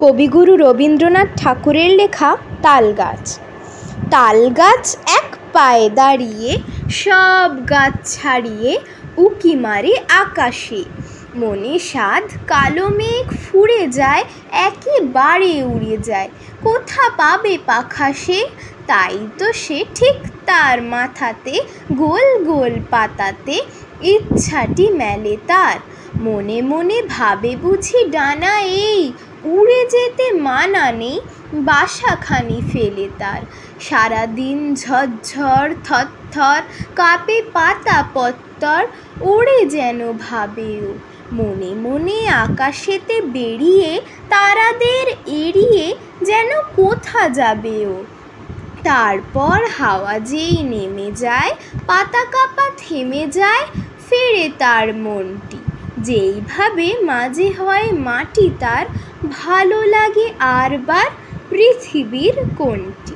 কবিগুরু রবীন্দ্রনাথ ঠাকুরের লেখা তালগাছ। তালগাছ এক পায়ে দাঁড়িয়ে, সব গাছ ছাড়িয়ে উঁকি মারে আকাশে। মনে সাধ কালো মেঘ ফুঁড়ে যায়, একেবারে উড়ে যায়। কোথা পাবে পাখা সে? তাই তো সে ঠিক তার মাথাতে, গোল গোল পাতাতে ইচ্ছাটি মেলে তার। মনে মনে ভাবে বুঝি ডানা এই, উড়ে যেতে মানা নেই বাসাখানি ফেলে তার। সারাদিন ঝরঝর থরথর কাঁপে পাতা পত্তর, ওড়ে যেন ভাবে ও। মনে মনে আকাশেতে বেরিয়ে, তারাদের এড়িয়ে যেন কোথা যাবে ও। তারপর হাওয়া যেই নেমে যায়, পাতা কাঁপা থেমে যায়, ফেরে তার মনটি। যেইভাবে মাঝে হয় মাটি তার, ভালো লাগে আরবার পৃথিবীর কোনটি।